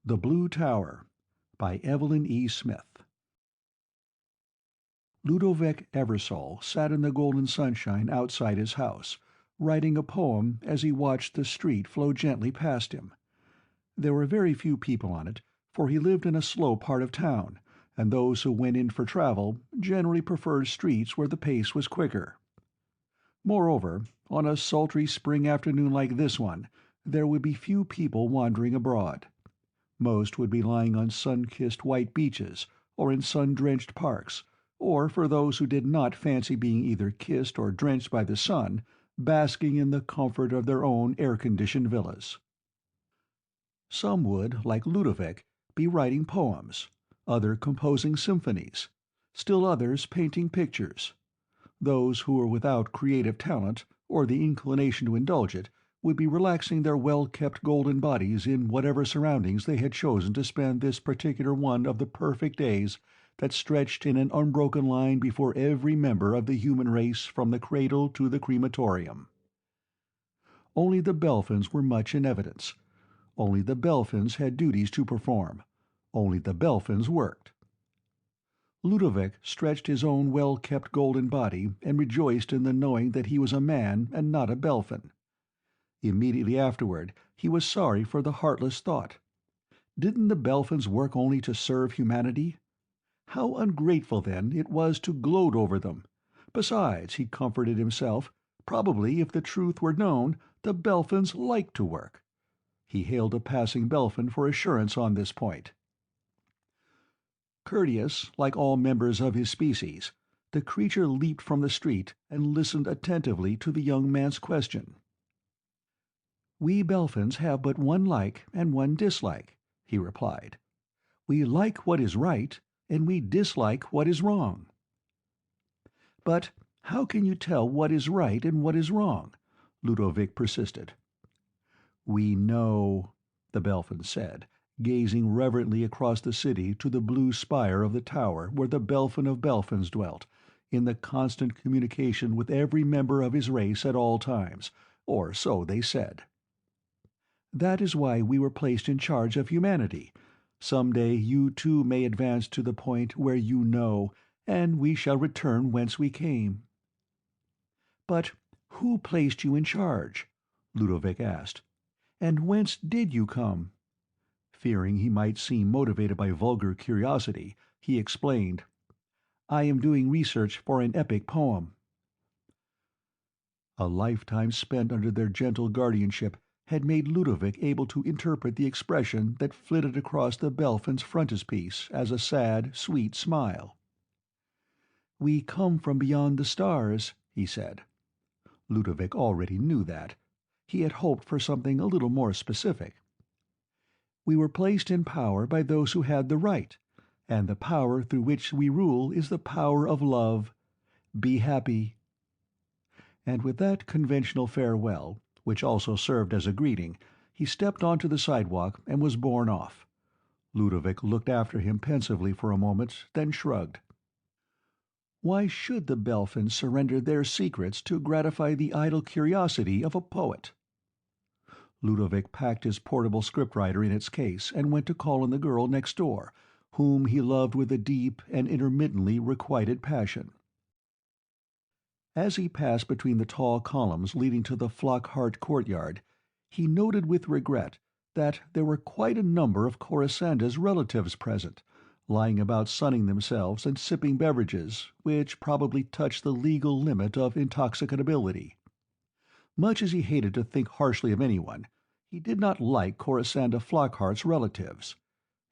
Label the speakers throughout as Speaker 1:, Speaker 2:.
Speaker 1: The Blue Tower by Evelyn E. Smith. Ludovic Eversole sat in the golden sunshine outside his house, writing a poem as he watched the street flow gently past him. There were very few people on it, for he lived in a slow part of town, and those who went in for travel generally preferred streets where the pace was quicker. Moreover, on a sultry spring afternoon like this one, there would be few people wandering abroad. Most would be lying on sun-kissed white beaches, or in sun-drenched parks, or, for those who did not fancy being either kissed or drenched by the sun, basking in the comfort of their own air-conditioned villas. Some would, like Ludovic, be writing poems, others composing symphonies, still others painting pictures. Those who were without creative talent, or the inclination to indulge it, would be relaxing their well-kept golden bodies in whatever surroundings they had chosen to spend this particular one of the perfect days that stretched in an unbroken line before every member of the human race from the cradle to the crematorium. Only the Belphins were much in evidence. Only the Belphins had duties to perform. Only the Belphins worked. Ludovic stretched his own well-kept golden body and rejoiced in the knowing that he was a man and not a Belphin. Immediately afterward he was sorry for the heartless thought. Didn't the Belphins work only to serve humanity? How ungrateful, then, it was to gloat over them! Besides, he comforted himself, probably, if the truth were known, the Belphins liked to work. He hailed a passing Belphin for assurance on this point. Courteous, like all members of his species, the creature leaped from the street and listened attentively to the young man's question. "We Belphins have but one like and one dislike," he replied. "We like what is right, and we dislike what is wrong." "But how can you tell what is right and what is wrong?" Ludovic persisted. "We know," the Belphin said, gazing reverently across the city to the blue spire of the tower where the Belphin of Belphins dwelt, in the constant communication with every member of his race at all times, or so they said. "That is why we were placed in charge of humanity. Some day you too may advance to the point where you know, and we shall return whence we came." "But who placed you in charge?" Ludovic asked. "And whence did you come?" Fearing he might seem motivated by vulgar curiosity, he explained, "I am doing research for an epic poem." A lifetime spent under their gentle guardianship had made Ludovic able to interpret the expression that flitted across the Belphin's frontispiece as a sad, sweet smile. "We come from beyond the stars," he said. Ludovic already knew that. He had hoped for something a little more specific. "We were placed in power by those who had the right, and the power through which we rule is the power of love. Be happy." And with that conventional farewell, which also served as a greeting, he stepped onto the sidewalk and was borne off. Ludovic looked after him pensively for a moment, then shrugged. Why should the Belphins surrender their secrets to gratify the idle curiosity of a poet? Ludovic packed his portable scriptwriter in its case and went to call on the girl next door, whom he loved with a deep and intermittently requited passion. As he passed between the tall columns leading to the Flockhart courtyard, he noted with regret that there were quite a number of Corisanda's relatives present, lying about sunning themselves and sipping beverages which probably touched the legal limit of intoxicability. Much as he hated to think harshly of anyone, he did not like Corisanda Flockhart's relatives.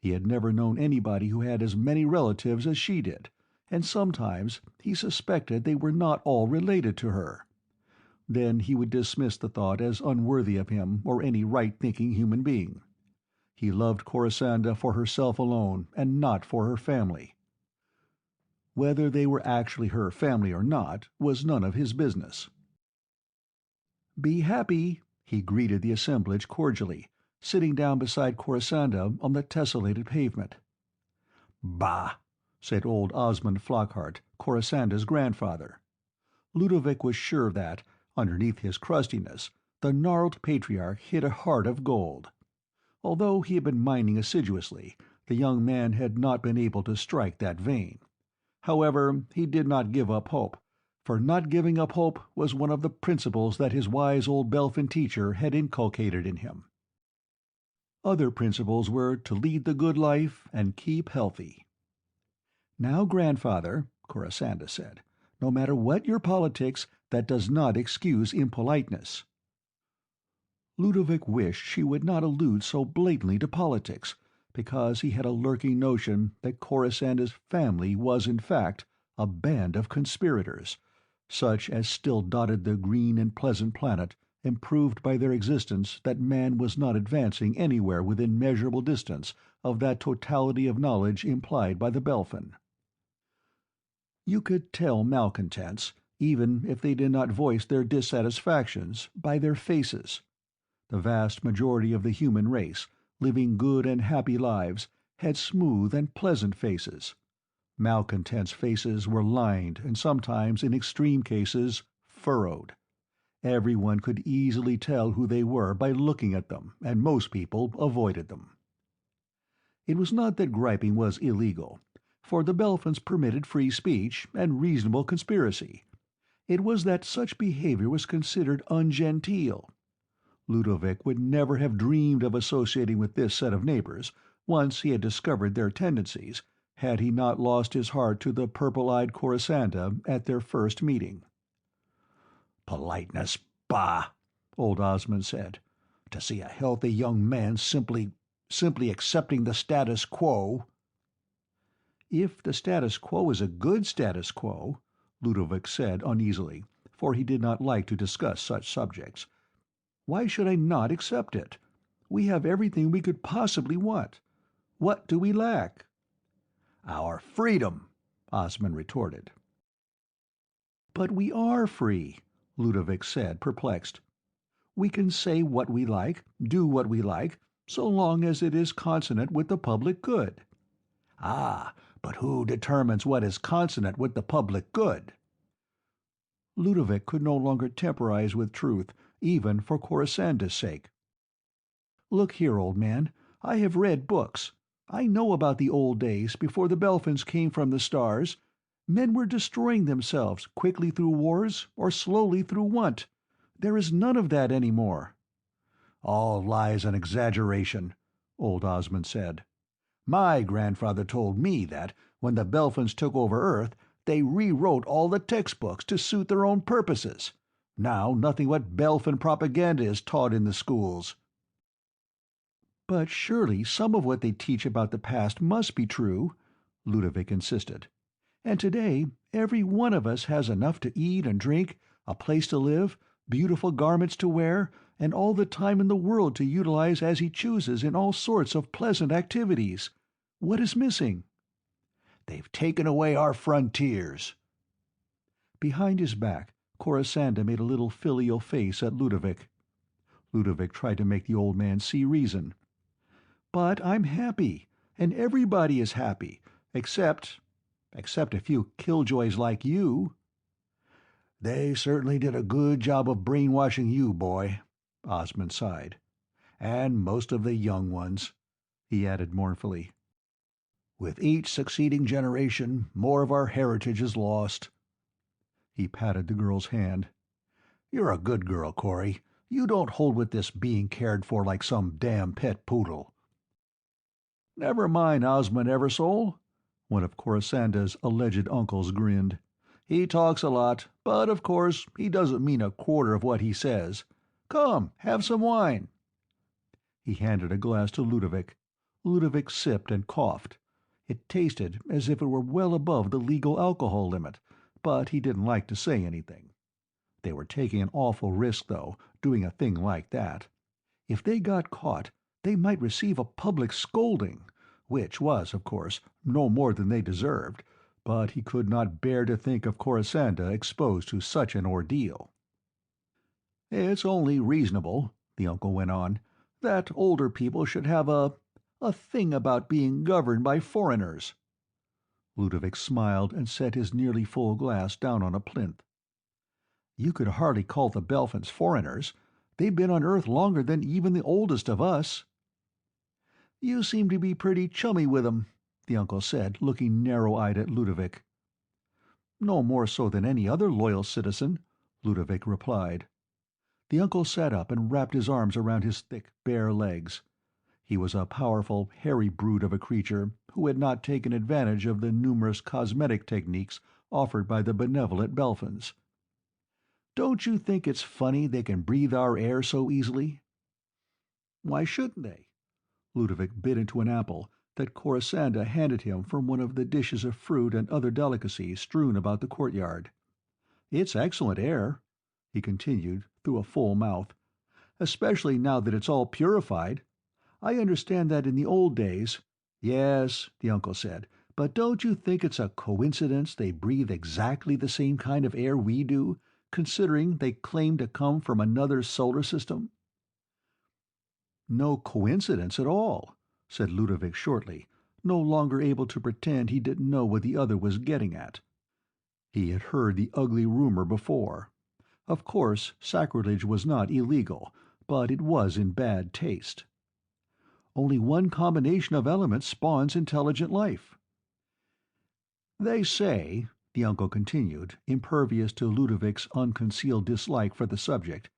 Speaker 1: He had never known anybody who had as many relatives as she did, and sometimes he suspected they were not all related to her. Then he would dismiss the thought as unworthy of him or any right-thinking human being. He loved Corisanda for herself alone, and not for her family. Whether they were actually her family or not was none of his business. "Be happy," he greeted the assemblage cordially, sitting down beside Corisanda on the tessellated pavement. "Bah!" said old Osmond Flockhart, Corisanda's grandfather. Ludovic was sure that, underneath his crustiness, the gnarled patriarch hid a heart of gold. Although he had been mining assiduously, the young man had not been able to strike that vein. However, he did not give up hope, for not giving up hope was one of the principles that his wise old Belphin teacher had inculcated in him. Other principles were to lead the good life and keep healthy. "Now, grandfather," Corisanda said, "no matter what your politics, that does not excuse impoliteness." Ludovic wished she would not allude so blatantly to politics, because he had a lurking notion that Corisanda's family was in fact a band of conspirators, such as still dotted the green and pleasant planet, and proved by their existence that man was not advancing anywhere within measurable distance of that totality of knowledge implied by the Belphin. You could tell malcontents, even if they did not voice their dissatisfactions, by their faces. The vast majority of the human race, living good and happy lives, had smooth and pleasant faces. Malcontents' faces were lined and sometimes, in extreme cases, furrowed. Everyone could easily tell who they were by looking at them, and most people avoided them. It was not that griping was illegal, for the Belphins permitted free speech and reasonable conspiracy. It was that such behavior was considered ungenteel. Ludovic would never have dreamed of associating with this set of neighbors, once he had discovered their tendencies, had he not lost his heart to the purple-eyed Corisanda at their first meeting. "Politeness, bah!" old Osmond said. "To see a healthy young man simply accepting the status quo." "If the status quo is a good status quo," Ludovic said uneasily, for he did not like to discuss such subjects, "why should I not accept it? We have everything we could possibly want. What do we lack?" "Our freedom," Osmond retorted. "But we are free," Ludovic said, perplexed. "We can say what we like, do what we like, so long as it is consonant with the public good." "Ah, but who determines what is consonant with the public good?" Ludovic could no longer temporize with truth, even for Corisanda's sake. "Look here, old man, I have read books. I know about the old days, before the Belphins came from the stars. Men were destroying themselves, quickly through wars, or slowly through want. There is none of that any more." "All lies and exaggeration," old Osmond said. "My grandfather told me that, when the Belphins took over Earth, they rewrote all the textbooks to suit their own purposes. Now nothing but Belphin propaganda is taught in the schools." "But surely some of what they teach about the past must be true," Ludovic insisted. "And today every one of us has enough to eat and drink, a place to live, beautiful garments to wear, and all the time in the world to utilize as he chooses in all sorts of pleasant activities. What is missing?" "They've taken away our frontiers." Behind his back, Corisanda made a little filial face at Ludovic. Ludovic tried to make the old man see reason. "But I'm happy, and everybody is happy, except a few killjoys like you." "They certainly did a good job of brainwashing you, boy," Osmond sighed. "And most of the young ones," he added mournfully. "With each succeeding generation, more of our heritage is lost." He patted the girl's hand. "You're a good girl, Corey. You don't hold with this being cared for like some damn pet poodle." "Never mind Osmond Eversole," one of Corisanda's alleged uncles grinned. "He talks a lot, but of course he doesn't mean a quarter of what he says. Come, have some wine." He handed a glass to Ludovic. Ludovic sipped and coughed. It tasted as if it were well above the legal alcohol limit, but he didn't like to say anything. They were taking an awful risk, though, doing a thing like that. If they got caught, they might receive a public scolding, which was, of course, no more than they deserved, but he could not bear to think of Corisanda exposed to such an ordeal. "It's only reasonable," the uncle went on, "that older people should have a thing about being governed by foreigners." Ludovic smiled and set his nearly full glass down on a plinth. "You could hardly call the Belphins foreigners. They've been on Earth longer than even the oldest of us." You seem to be pretty chummy with 'em, the uncle said, looking narrow-eyed at Ludovic. No more so than any other loyal citizen, Ludovic replied. The uncle sat up and wrapped his arms around his thick, bare legs. He was a powerful, hairy brute of a creature who had not taken advantage of the numerous cosmetic techniques offered by the benevolent Belphins. "Don't you think it's funny they can breathe our air so easily?" "Why shouldn't they?" Ludovic bit into an apple that Corisanda handed him from one of the dishes of fruit and other delicacies strewn about the courtyard. "It's excellent air," he continued, through a full mouth, "especially now that it's all purified. I understand that in the old days—" "Yes," the uncle said, "but don't you think it's a coincidence they breathe exactly the same kind of air we do, considering they claim to come from another solar system?" "No coincidence at all," said Ludovic shortly, no longer able to pretend he didn't know what the other was getting at. He had heard the ugly rumor before. Of course, sacrilege was not illegal, but it was in bad taste. Only one combination of elements spawns intelligent life. "They say," the uncle continued, impervious to Ludovic's unconcealed dislike for the subject,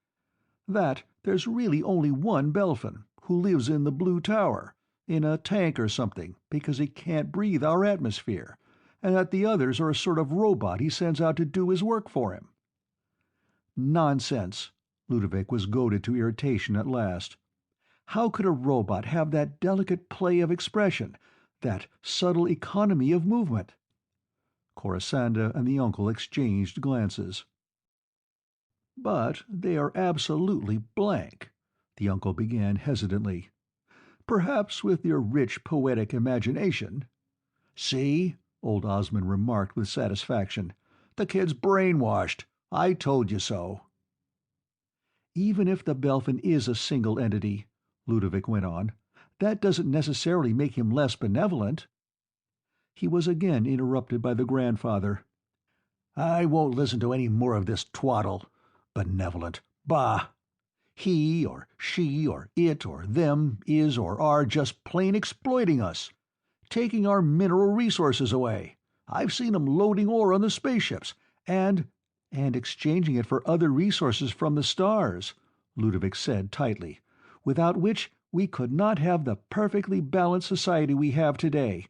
Speaker 1: "that there's really only one Belphin, who lives in the Blue Tower, in a tank or something, because he can't breathe our atmosphere, and that the others are a sort of robot he sends out to do his work for him." "Nonsense!" Ludovic was goaded to irritation at last. "How could a robot have that delicate play of expression, that subtle economy of movement?" Corisanda and the uncle exchanged glances. "But they are absolutely blank," the uncle began hesitantly. "Perhaps with your rich poetic imagination—" "See?" old Osmond remarked with satisfaction. "The kid's brainwashed. I told you so." "Even if the Belphin is a single entity," Ludovic went on, "that doesn't necessarily make him less benevolent." He was again interrupted by the grandfather. "I won't listen to any more of this twaddle. Benevolent. Bah! He or she or it or them is or are just plain exploiting us, taking our mineral resources away. I've seen 'em loading ore on the spaceships, and exchanging it for other resources from the stars," Ludovic said tightly, "without which we could not have the perfectly balanced society we have today,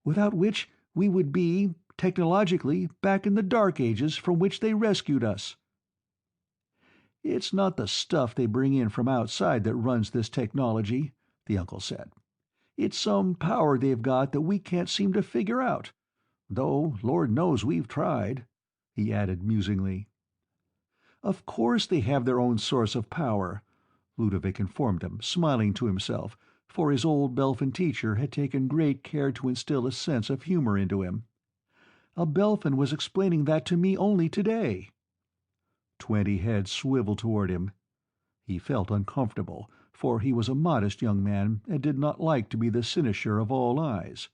Speaker 1: without which we would be, technologically, back in the Dark Ages from which they rescued us." "It's not the stuff they bring in from outside that runs this technology," the uncle said. "It's some power they've got that we can't seem to figure out, though Lord knows we've tried," he added musingly. "Of course they have their own source of power," Ludovic informed him, smiling to himself, for his old Belphin teacher had taken great care to instill a sense of humor into him. "A Belphin was explaining that to me only today." 20 heads swiveled toward him. He felt uncomfortable, for he was a modest young man and did not like to be the cynosure of all eyes.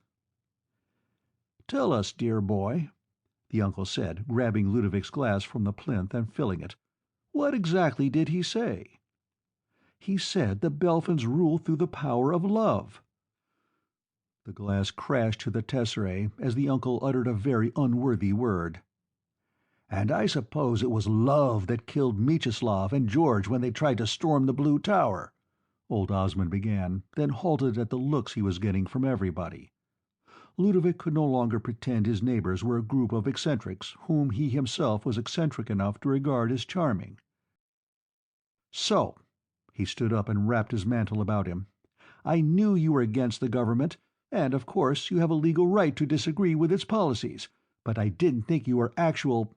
Speaker 1: "Tell us, dear boy," the uncle said, grabbing Ludovic's glass from the plinth and filling it, "what exactly did he say?" "He said the Belphins rule through the power of love." The glass crashed to the tesserae as the uncle uttered a very unworthy word. "And I suppose it was love that killed Mieczysław and George when they tried to storm the Blue Tower," old Osmond began, then halted at the looks he was getting from everybody. Ludovic could no longer pretend his neighbors were a group of eccentrics whom he himself was eccentric enough to regard as charming. "So," he stood up and wrapped his mantle about him, "I knew you were against the government, and of course you have a legal right to disagree with its policies, but I didn't think you were actual—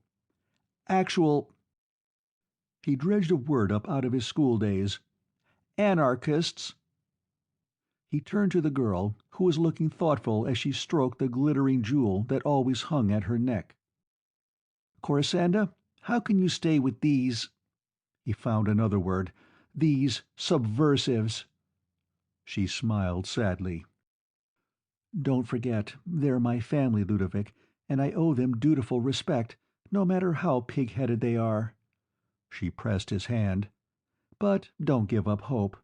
Speaker 1: he dredged a word up out of his school days— anarchists." He turned to the girl, who was looking thoughtful as she stroked the glittering jewel that always hung at her neck. "Corisanda, how can you stay with these—" he found another word— "these subversives?" She smiled sadly. "Don't forget, they're my family, Ludovic, and I owe them dutiful respect, no matter how pig-headed they are." She pressed his hand. "But don't give up hope."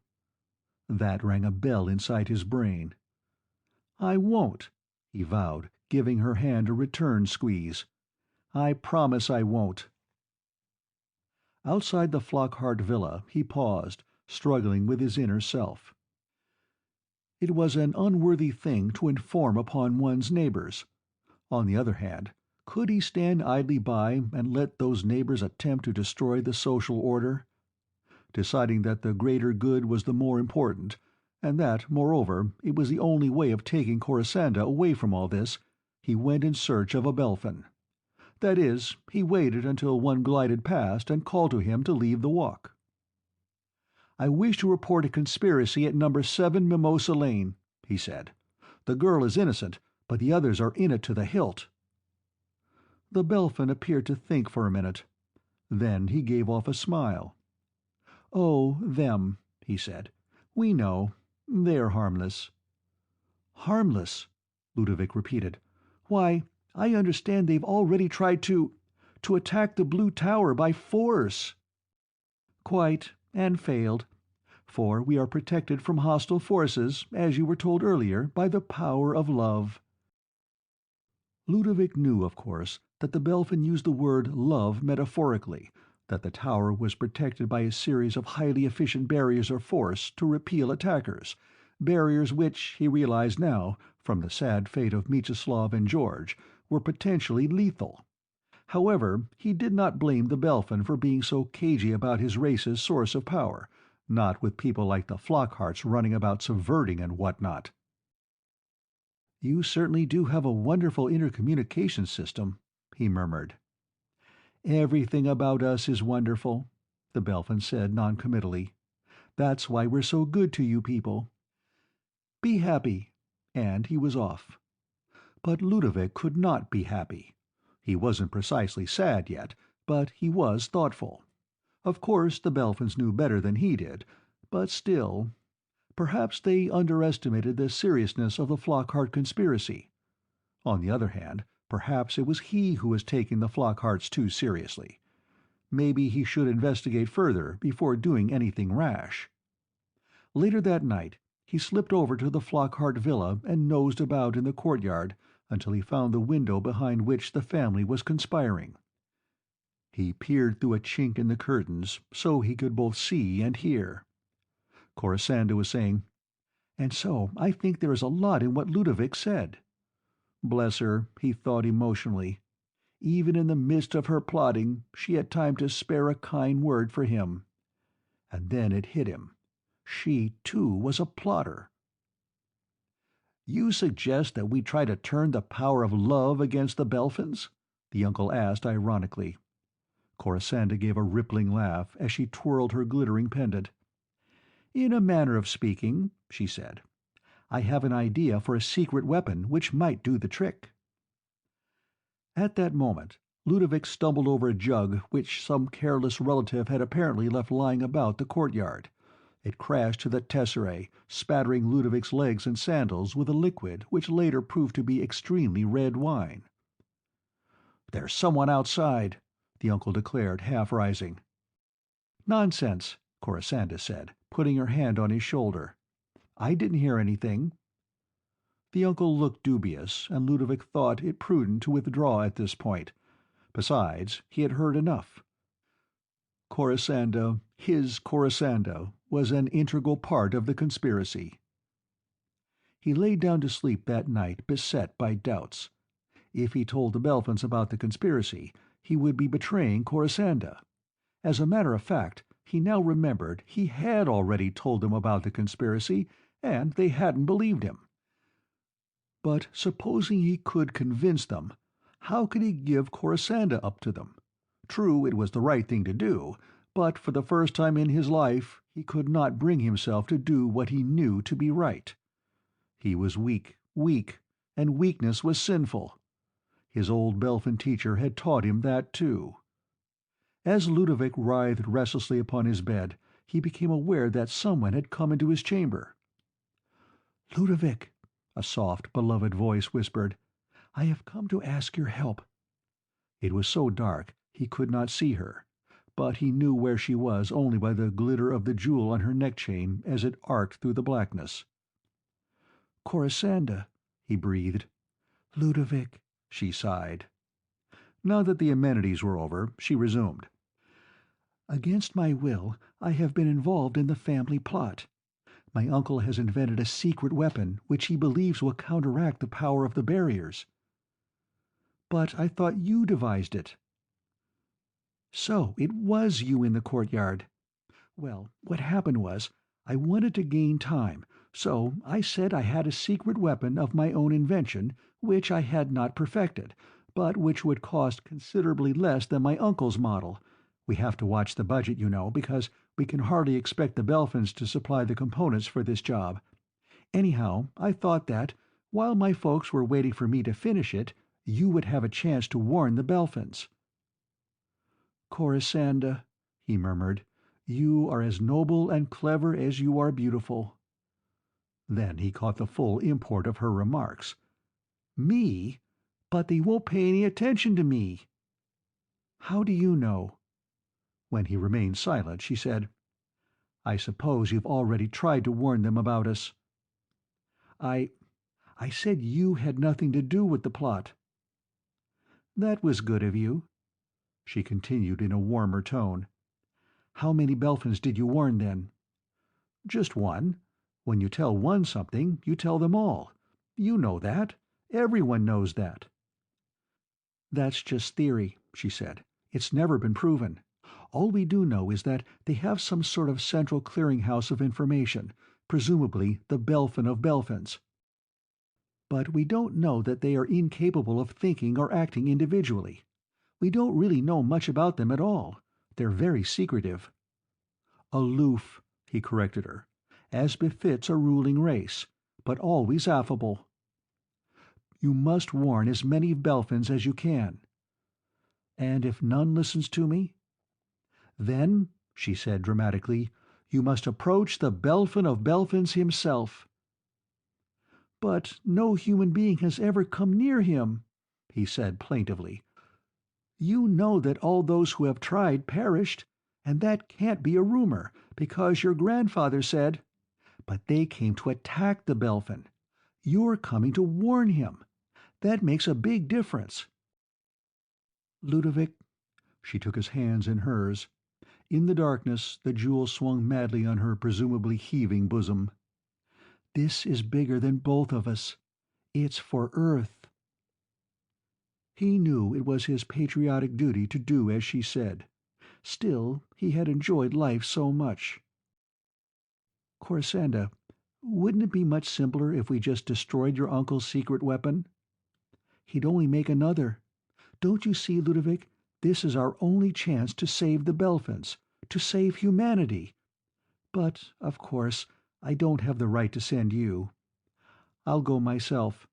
Speaker 1: That rang a bell inside his brain. "I won't," he vowed, giving her hand a return squeeze. "I promise I won't." Outside the Flockhart villa he paused, struggling with his inner self. It was an unworthy thing to inform upon one's neighbors. On the other hand, could he stand idly by and let those neighbors attempt to destroy the social order? Deciding that the greater good was the more important, and that, moreover, it was the only way of taking Corisanda away from all this, he went in search of a Belphin. That is, he waited until one glided past and called to him to leave the walk. "I wish to report a conspiracy at number 7 Mimosa Lane," he said. "The girl is innocent, but the others are in it to the hilt." The Belphin appeared to think for a minute. Then he gave off a smile. "Oh, them," he said. "We know. They're harmless." "Harmless?" Ludovic repeated. "Why, I understand they've already tried to attack the Blue Tower by force." "Quite, and failed. For we are protected from hostile forces, as you were told earlier, by the power of love." Ludovic knew, of course, that the Belphin used the word love metaphorically, that the tower was protected by a series of highly efficient barriers of force to repel attackers, barriers which, he realized now, from the sad fate of Mieczysław and George, were potentially lethal. However, he did not blame the Belphin for being so cagey about his race's source of power, not with people like the Flockharts running about subverting and what-not. "You certainly do have a wonderful intercommunication system," he murmured. "Everything about us is wonderful," the Belphin said noncommittally. "That's why we're so good to you people. Be happy." And he was off. But Ludovic could not be happy. He wasn't precisely sad yet, but he was thoughtful. Of course the Belphins knew better than he did, but still, perhaps they underestimated the seriousness of the Flockhart conspiracy. On the other hand, perhaps it was he who was taking the Flockharts too seriously. Maybe he should investigate further before doing anything rash. Later that night, he slipped over to the Flockhart villa and nosed about in the courtyard until he found the window behind which the family was conspiring. He peered through a chink in the curtains so he could both see and hear. Corisanda was saying, "And so I think there is a lot in what Ludovic said." Bless her, he thought emotionally. Even in the midst of her plotting, she had time to spare a kind word for him. And then it hit him. She, too, was a plotter. "You suggest that we try to turn the power of love against the Belphins?" the uncle asked ironically. Corisanda gave a rippling laugh as she twirled her glittering pendant. "In a manner of speaking," she said. "I have an idea for a secret weapon which might do the trick." At that moment, Ludovic stumbled over a jug which some careless relative had apparently left lying about the courtyard. It crashed to the tesserae, spattering Ludovic's legs and sandals with a liquid which later proved to be extremely red wine. "There's someone outside," the uncle declared, half rising. "Nonsense," Corisanda said, putting her hand on his shoulder. "I didn't hear anything." The uncle looked dubious, and Ludovic thought it prudent to withdraw at this point. Besides, he had heard enough. Corisanda, his Corisanda, was an integral part of the conspiracy. He lay down to sleep that night beset by doubts. If he told the Belphins about the conspiracy, he would be betraying Corisanda. As a matter of fact, he now remembered he had already told them about the conspiracy, and they hadn't believed him. But supposing he could convince them, how could he give Corisanda up to them? True, it was the right thing to do, but for the first time in his life he could not bring himself to do what he knew to be right. He was weak, and weakness was sinful. His old Belphin teacher had taught him that too. As Ludovic writhed restlessly upon his bed, he became aware that someone had come into his chamber. "Ludovic," a soft, beloved voice whispered, "I have come to ask your help." It was so dark he could not see her, but he knew where she was only by the glitter of the jewel on her neck chain as it arced through the blackness. "Corisanda," he breathed. "Ludovic," she sighed. Now that the amenities were over, she resumed. "Against my will, I have been involved in the family plot. My uncle has invented a secret weapon which he believes will counteract the power of the barriers." "But I thought you devised it." "So it was you in the courtyard. Well, what happened was, I wanted to gain time, so I said I had a secret weapon of my own invention, which I had not perfected, but which would cost considerably less than my uncle's model. We have to watch the budget, you know, because we can hardly expect the Belphins to supply the components for this job. Anyhow, I thought that, while my folks were waiting for me to finish it, you would have a chance to warn the Belphins." "Corisanda," he murmured, "you are as noble and clever as you are beautiful." Then he caught the full import of her remarks. "Me? But they won't pay any attention to me." "How do you know?" When he remained silent, she said, "I suppose you've already tried to warn them about us." I said you had nothing to do with the plot." "That was good of you." She continued in a warmer tone. "How many Belphins did you warn, then?" "Just one. When you tell one something, you tell them all. You know that. Everyone knows that." "That's just theory," she said. "It's never been proven. All we do know is that they have some sort of central clearinghouse of information, presumably the Belphin of Belphins. But we don't know that they are incapable of thinking or acting individually. We don't really know much about them at all. They're very secretive." "Aloof," he corrected her, "as befits a ruling race, but always affable. You must warn as many Belphins as you can." "And if none listens to me?" "Then," she said dramatically, "you must approach the Belphin of Belphins himself." "But no human being has ever come near him," he said plaintively. "You know that all those who have tried perished, and that can't be a rumor, because your grandfather said—" "But they came to attack the Belphin. You're coming to warn him. That makes a big difference." "Ludovic," she took his hands in hers. In the darkness, the jewel swung madly on her presumably heaving bosom. "This is bigger than both of us. It's for Earth." He knew it was his patriotic duty to do as she said. Still, he had enjoyed life so much. "Corisanda, wouldn't it be much simpler if we just destroyed your uncle's secret weapon?" "He'd only make another. Don't you see, Ludovic, this is our only chance to save the Belphins, to save humanity. But, of course, I don't have the right to send you. I'll go myself."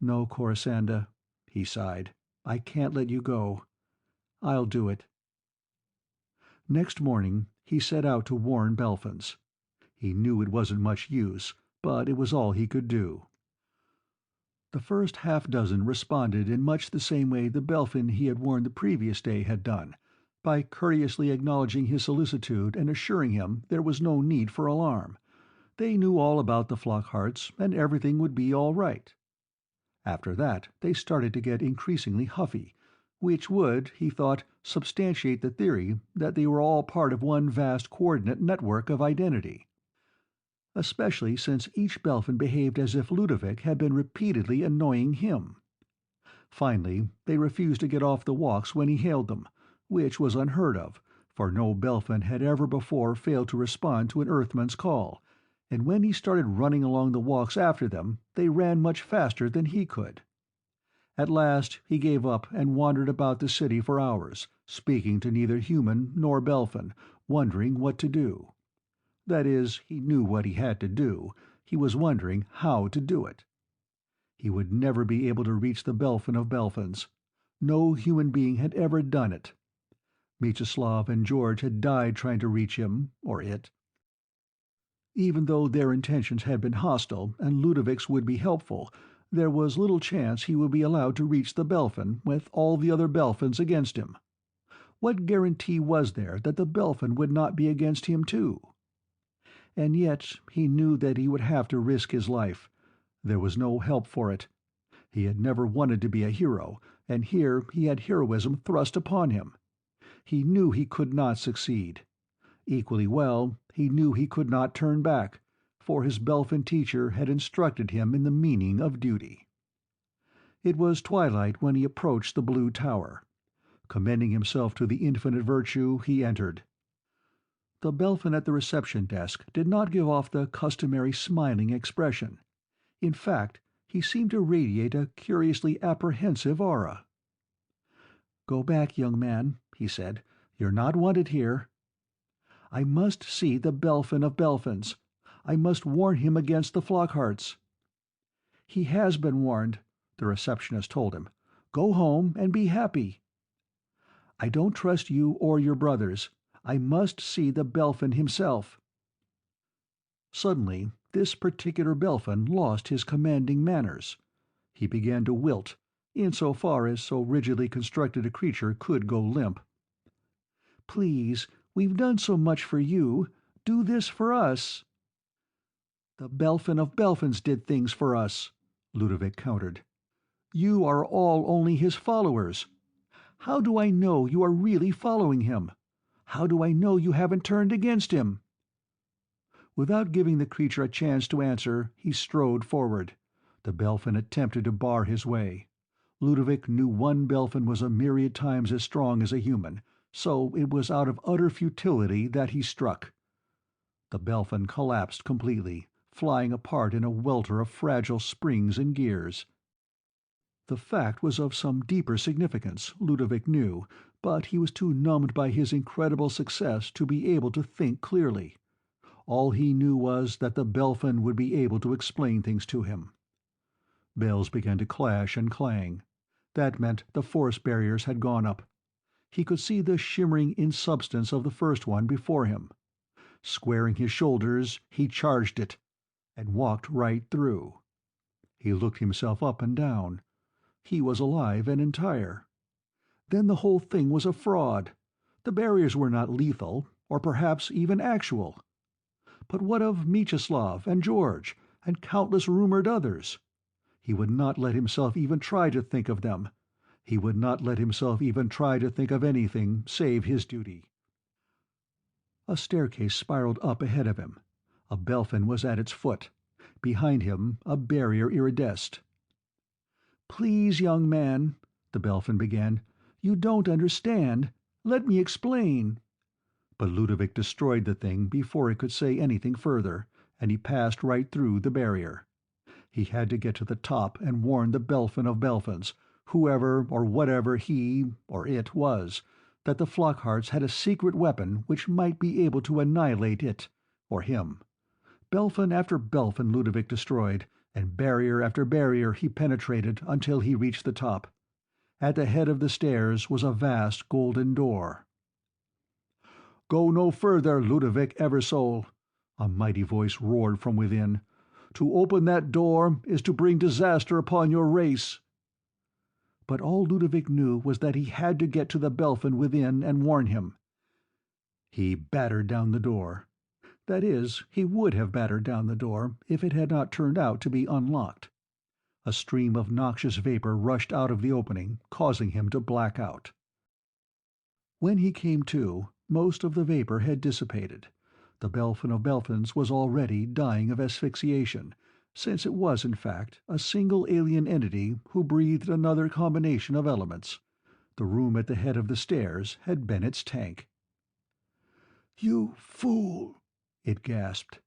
Speaker 1: "No, Corisanda," he sighed. "I can't let you go. I'll do it." Next morning he set out to warn Belphins. He knew it wasn't much use, but it was all he could do. The first half-dozen responded in much the same way the Belphin he had warned the previous day had done, by courteously acknowledging his solicitude and assuring him there was no need for alarm. They knew all about the Flockharts, and everything would be all right. After that they started to get increasingly huffy, which would, he thought, substantiate the theory that they were all part of one vast coordinate network of identity. Especially since each Belphin behaved as if Ludovic had been repeatedly annoying him. Finally, they refused to get off the walks when he hailed them, which was unheard of, for no Belphin had ever before failed to respond to an Earthman's call, and when he started running along the walks after them, they ran much faster than he could. At last he gave up and wandered about the city for hours, speaking to neither human nor Belphin, wondering what to do. That is, he knew what he had to do, he was wondering how to do it. He would never be able to reach the Belphin of Belphins. No human being had ever done it. Mieczysław and George had died trying to reach him, or it. Even though their intentions had been hostile and Ludovic's would be helpful, there was little chance he would be allowed to reach the Belphin with all the other Belphins against him. What guarantee was there that the Belphin would not be against him too? And yet he knew that he would have to risk his life. There was no help for it. He had never wanted to be a hero, and here he had heroism thrust upon him. He knew he could not succeed. Equally well, he knew he could not turn back, for his Belphin teacher had instructed him in the meaning of duty. It was twilight when he approached the Blue Tower. Commending himself to the infinite virtue, he entered. The Belphin at the reception desk did not give off the customary smiling expression. In fact, he seemed to radiate a curiously apprehensive aura. "Go back, young man," he said. "You're not wanted here." "I must see the Belphin of Belphins. I must warn him against the Flockharts." "He has been warned," the receptionist told him. "Go home and be happy." "I don't trust you or your brothers. I must see the Belphin himself." Suddenly, this particular Belphin lost his commanding manners. He began to wilt, in so far as so rigidly constructed a creature could go limp. "Please, we've done so much for you. Do this for us." "The Belphin of Belphins did things for us," Ludovic countered. "You are all only his followers. How do I know you are really following him? How do I know you haven't turned against him?" Without giving the creature a chance to answer, he strode forward. The Belphin attempted to bar his way. Ludovic knew one Belphin was a myriad times as strong as a human, so it was out of utter futility that he struck. The Belphin collapsed completely, flying apart in a welter of fragile springs and gears. The fact was of some deeper significance, Ludovic knew, but he was too numbed by his incredible success to be able to think clearly. All he knew was that the Belphin would be able to explain things to him. Bells began to clash and clang. That meant the force barriers had gone up. He could see the shimmering insubstance of the first one before him. Squaring his shoulders, he charged it, and walked right through. He looked himself up and down. He was alive and entire. Then the whole thing was a fraud. The barriers were not lethal, or perhaps even actual. But what of Mieczysław and George, and countless rumored others? He would not let himself even try to think of them. He would not let himself even try to think of anything save his duty. A staircase spiraled up ahead of him. A Belphin was at its foot. Behind him, a barrier iridesced. "Please, young man," the Belphin began. "You don't understand. Let me explain." But Ludovic destroyed the thing before it could say anything further, and he passed right through the barrier. He had to get to the top and warn the Belphin of Belphins, whoever or whatever he or it was, that the Flockharts had a secret weapon which might be able to annihilate it or him. Belphin after Belphin Ludovic destroyed, and barrier after barrier he penetrated until he reached the top. At the head of the stairs was a vast golden door. "Go no further, Ludovic Eversole," a mighty voice roared from within. "To open that door is to bring disaster upon your race." But all Ludovic knew was that he had to get to the Belphin within and warn him. He battered down the door. That is, he would have battered down the door if it had not turned out to be unlocked. A stream of noxious vapor rushed out of the opening, causing him to black out. When he came to, most of the vapor had dissipated. The Belphin of Belphins was already dying of asphyxiation, since it was, in fact, a single alien entity who breathed another combination of elements. The room at the head of the stairs had been its tank. "You fool!" it gasped.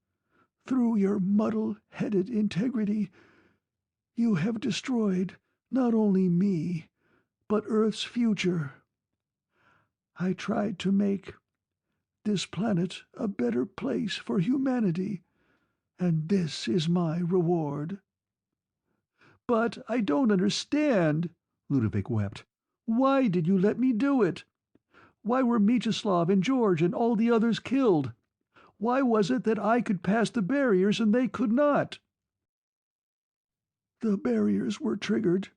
Speaker 1: "Through your muddle-headed integrity, you have destroyed not only me, but Earth's future. I tried to make this planet a better place for humanity, and this is my reward." "But I don't understand," Ludovic wept. "Why did you let me do it? Why were Mieczysław and George and all the others killed? Why was it that I could pass the barriers and they could not?" "The barriers were triggered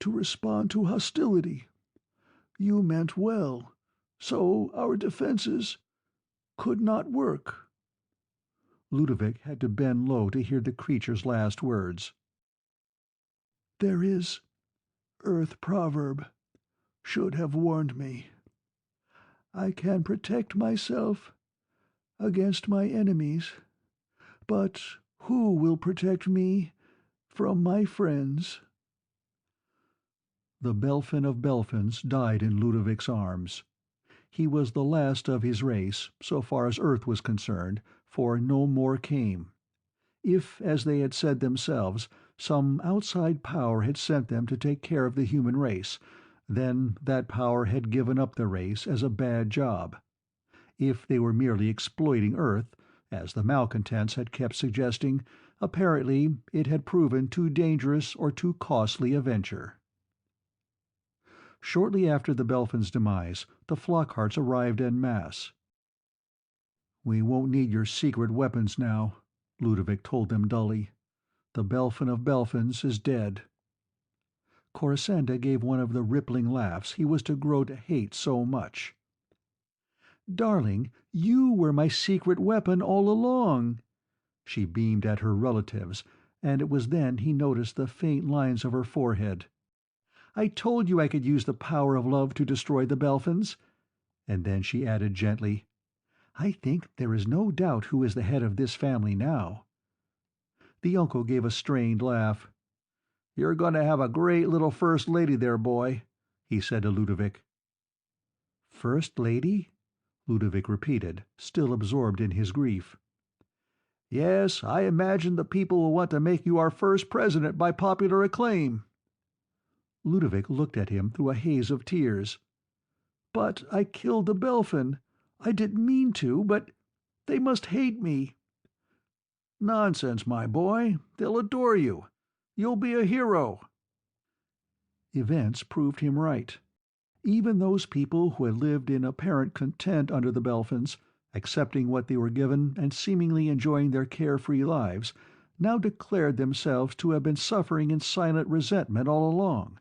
Speaker 1: to respond to hostility. You meant well, so our defenses could not work." Ludovic had to bend low to hear the creature's last words. "There is Earth proverb. Should have warned me. I can protect myself against my enemies, but who will protect me from my friends?" The Belphin of Belphins died in Ludovic's arms. He was the last of his race, so far as Earth was concerned, for no more came. If, as they had said themselves, some outside power had sent them to take care of the human race, then that power had given up the race as a bad job. If they were merely exploiting Earth, as the malcontents had kept suggesting, apparently it had proven too dangerous or too costly a venture. Shortly after the Belphin's demise, the Flockharts arrived en masse. "We won't need your secret weapons now," Ludovic told them dully. "The Belphin of Belphins is dead." Corisanda gave one of the rippling laughs he was to grow to hate so much. "Darling, you were my secret weapon all along." She beamed at her relatives, and it was then he noticed the faint lines of her forehead. "I told you I could use the power of love to destroy the Belphins." And then she added gently, "I think there is no doubt who is the head of this family now." The uncle gave a strained laugh. "You're going to have a great little first lady there, boy," he said to Ludovic. "First lady?" Ludovic repeated, still absorbed in his grief. "Yes, I imagine the people will want to make you our first president by popular acclaim." Ludovic looked at him through a haze of tears. "But I killed the Belphin. I didn't mean to, but they must hate me." "Nonsense, my boy. They'll adore you. You'll be a hero." Events proved him right. Even those people who had lived in apparent content under the Belphins, accepting what they were given and seemingly enjoying their carefree lives, now declared themselves to have been suffering in silent resentment all along.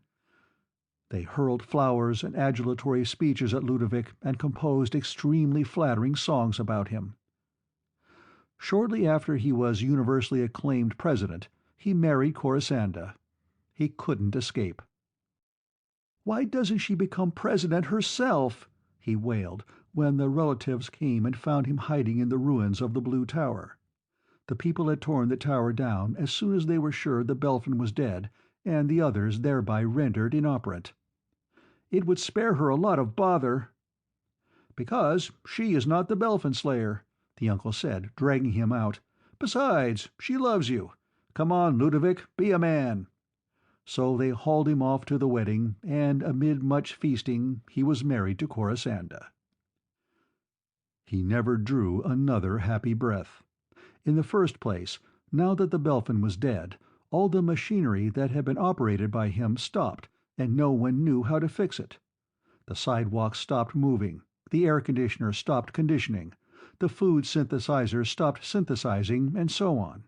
Speaker 1: They hurled flowers and adulatory speeches at Ludovic and composed extremely flattering songs about him. Shortly after he was universally acclaimed president, he married Corisanda. He couldn't escape. "Why doesn't she become president herself?" he wailed, when the relatives came and found him hiding in the ruins of the Blue Tower. The people had torn the tower down as soon as they were sure the Belphin was dead, and the others thereby rendered inoperant. "It would spare her a lot of bother." "Because she is not the Belphin slayer," the uncle said, dragging him out. "Besides, she loves you. Come on, Ludovic, be a man." So they hauled him off to the wedding, and amid much feasting he was married to Corisanda. He never drew another happy breath. In the first place, now that the Belphin was dead, all the machinery that had been operated by him stopped, and no one knew how to fix it. The sidewalks stopped moving, the air conditioner stopped conditioning, the food synthesizer stopped synthesizing, and so on.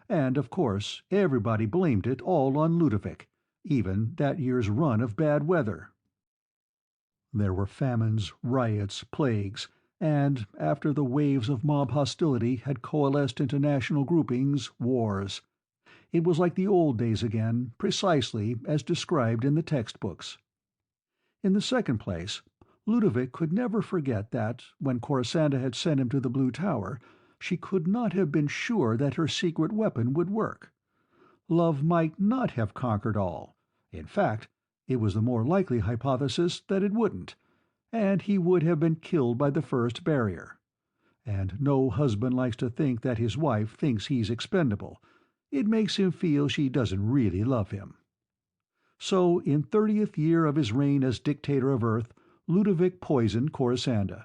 Speaker 1: And, of course, everybody blamed it all on Ludovic, even that year's run of bad weather. There were famines, riots, plagues, and, after the waves of mob hostility had coalesced into national groupings, wars. It was like the old days again, precisely as described in the textbooks. In the second place, Ludovic could never forget that, when Corisanda had sent him to the Blue Tower, she could not have been sure that her secret weapon would work. Love might not have conquered all. In fact, it was the more likely hypothesis that it wouldn't, and he would have been killed by the first barrier. And no husband likes to think that his wife thinks he's expendable. It makes him feel she doesn't really love him. So, in 30th year of his reign as dictator of Earth, Ludovic poisoned Corisanda.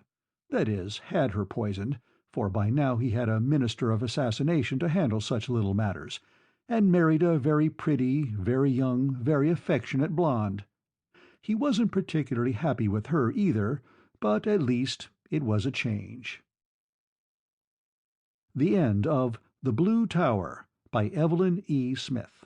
Speaker 1: That is, had her poisoned, for by now he had a minister of assassination to handle such little matters, and married a very pretty, very young, very affectionate blonde. He wasn't particularly happy with her either, but at least it was a change. The end of The Blue Tower by Evelyn E. Smith.